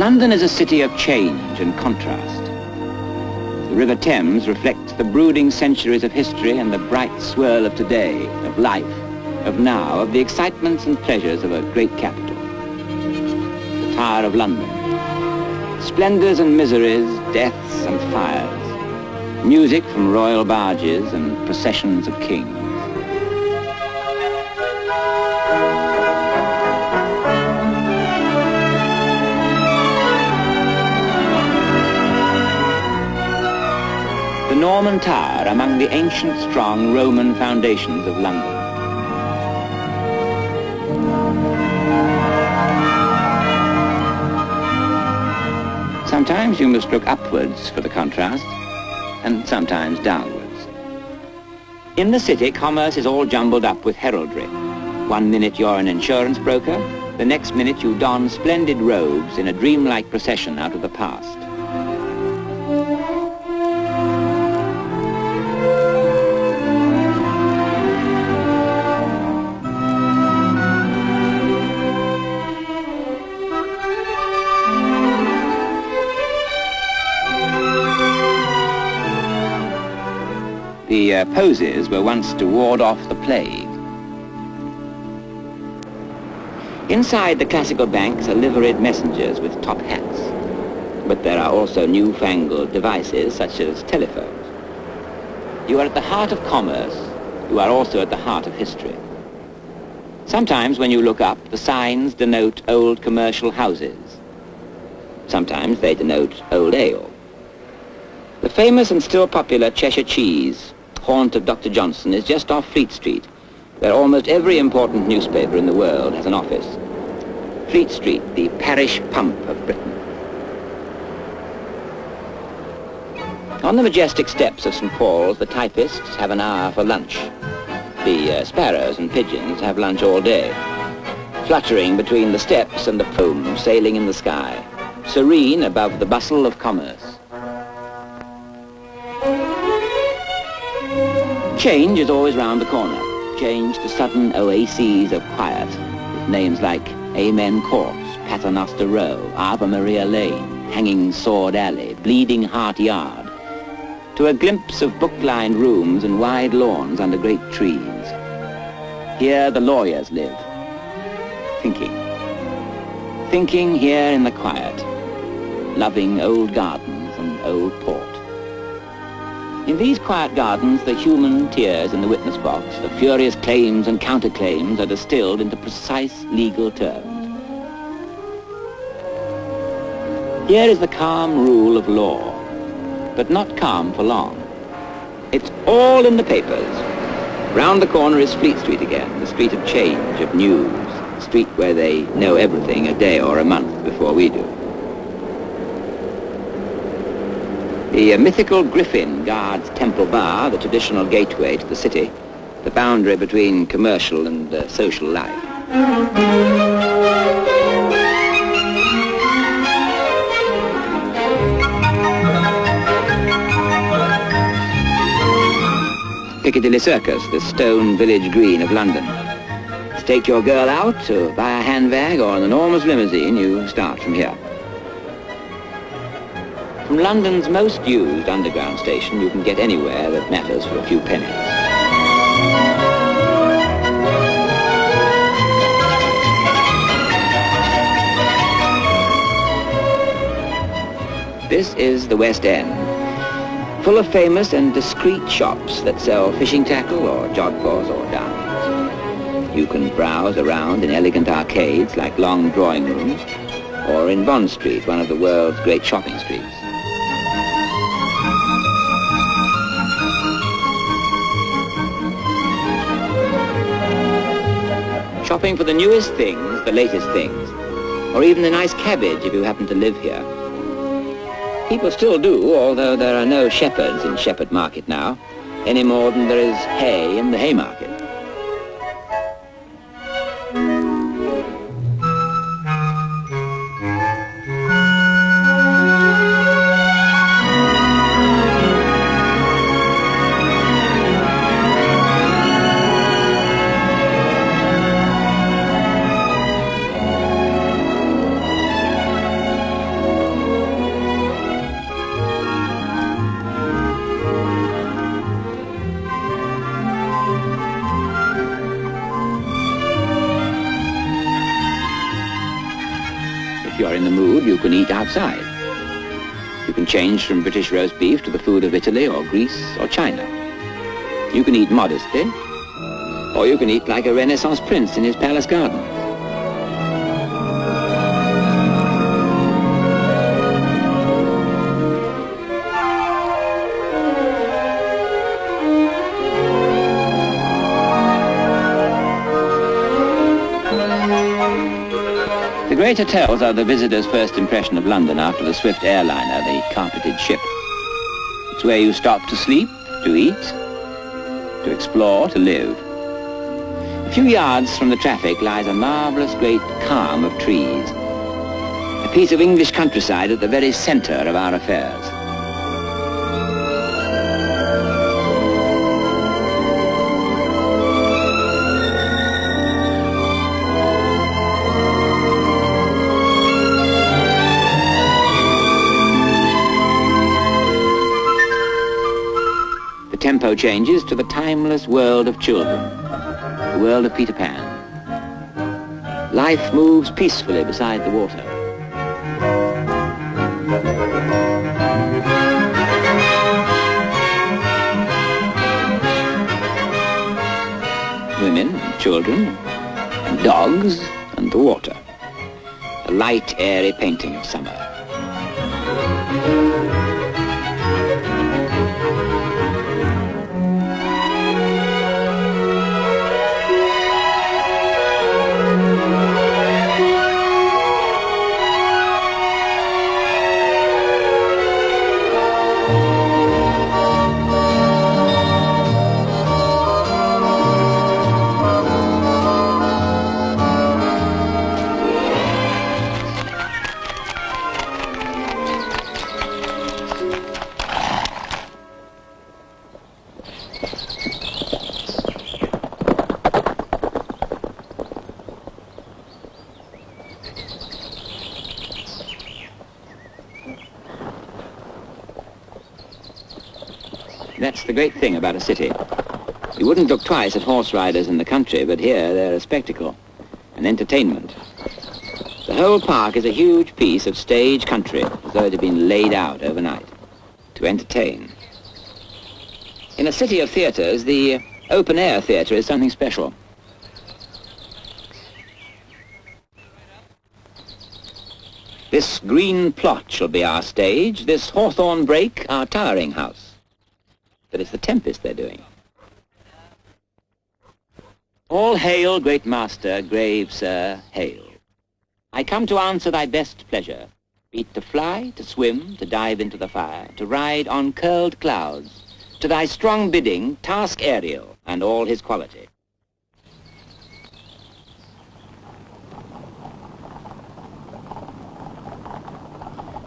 London is a city of change and contrast. The River Thames reflects the brooding centuries of history and the bright swirl of today, of life, of now, of the excitements and pleasures of a great capital. The Tower of London. Splendours and miseries, deaths and fires. Music from royal barges and processions of kings. The Norman Tower among the ancient, strong Roman foundations of London. Sometimes you must look upwards for the contrast, and sometimes downwards. In the city, commerce is all jumbled up with heraldry. One minute you're an insurance broker, the next minute you don splendid robes in a dreamlike procession out of the past. The poses were once to ward off the plague. Inside the classical banks are liveried messengers with top hats. But there are also newfangled devices such as telephones. You are at the heart of commerce. You are also at the heart of history. Sometimes when you look up, the signs denote old commercial houses. Sometimes they denote old ale. The famous and still popular Cheshire cheese, haunt of Dr. Johnson, is just off Fleet Street, where almost every important newspaper in the world has an office. Fleet Street, the parish pump of Britain. On the majestic steps of St. Paul's, the typists have an hour for lunch. The sparrows and pigeons have lunch all day, fluttering between the steps and the foam sailing in the sky, serene above the bustle of commerce. Change is always round the corner. Change to sudden oases of quiet, with names like Amen Court, Paternoster Row, Ave Maria Lane, Hanging Sword Alley, Bleeding Heart Yard, to a glimpse of book-lined rooms and wide lawns under great trees. Here the lawyers live, thinking. Thinking here in the quiet, loving old gardens and old port. In these quiet gardens, the human tears in the witness box, the furious claims and counterclaims are distilled into precise legal terms. Here is the calm rule of law, but not calm for long. It's all in the papers. Round the corner is Fleet Street again, the street of change, of news, the street where they know everything a day or a month before we do. The mythical griffin guards Temple Bar, the traditional gateway to the city, the boundary between commercial and social life. Piccadilly Circus, the stone village green of London. To take your girl out, to buy a handbag or an enormous limousine, you start from here. From London's most used underground station, you can get anywhere that matters for a few pennies. This is the West End, full of famous and discreet shops that sell fishing tackle or jodhpurs or downs. You can browse around in elegant arcades like long drawing rooms, or in Bond Street, one of the world's great shopping streets. Shopping for the newest things, the latest things, or even a nice cabbage if you happen to live here. People still do, although there are no shepherds in Shepherd Market now, any more than there is hay in the Haymarket. If you're in the mood, you can eat outside. You can change from British roast beef to the food of Italy or Greece or China. You can eat modestly, or you can eat like a Renaissance prince in his palace garden. The great hotels are the visitor's first impression of London after the swift airliner, the carpeted ship. It's where you stop to sleep, to eat, to explore, to live. A few yards from the traffic lies a marvellous great calm of trees, a piece of English countryside at the very centre of our affairs. The tempo changes to the timeless world of children, the world of Peter Pan. Life moves peacefully beside the water. Women and children and dogs and the water. A light, airy painting of summer. That's the great thing about a city. You wouldn't look twice at horse riders in the country, but here they're a spectacle, an entertainment. The whole park is a huge piece of stage country, as though it had been laid out overnight, to entertain. In a city of theatres, the open-air theatre is something special. This green plot shall be our stage, this hawthorn brake our towering house. But it's the Tempest they're doing. All hail, great master, grave sir, hail. I come to answer thy best pleasure, be it to fly, to swim, to dive into the fire, to ride on curled clouds, to thy strong bidding, task aerial, and all his quality.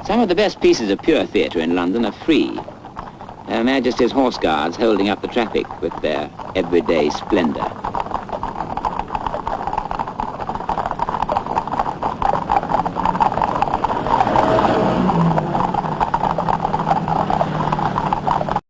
Some of the best pieces of pure theatre in London are free. Her Majesty's Horse Guards holding up the traffic with their everyday splendour.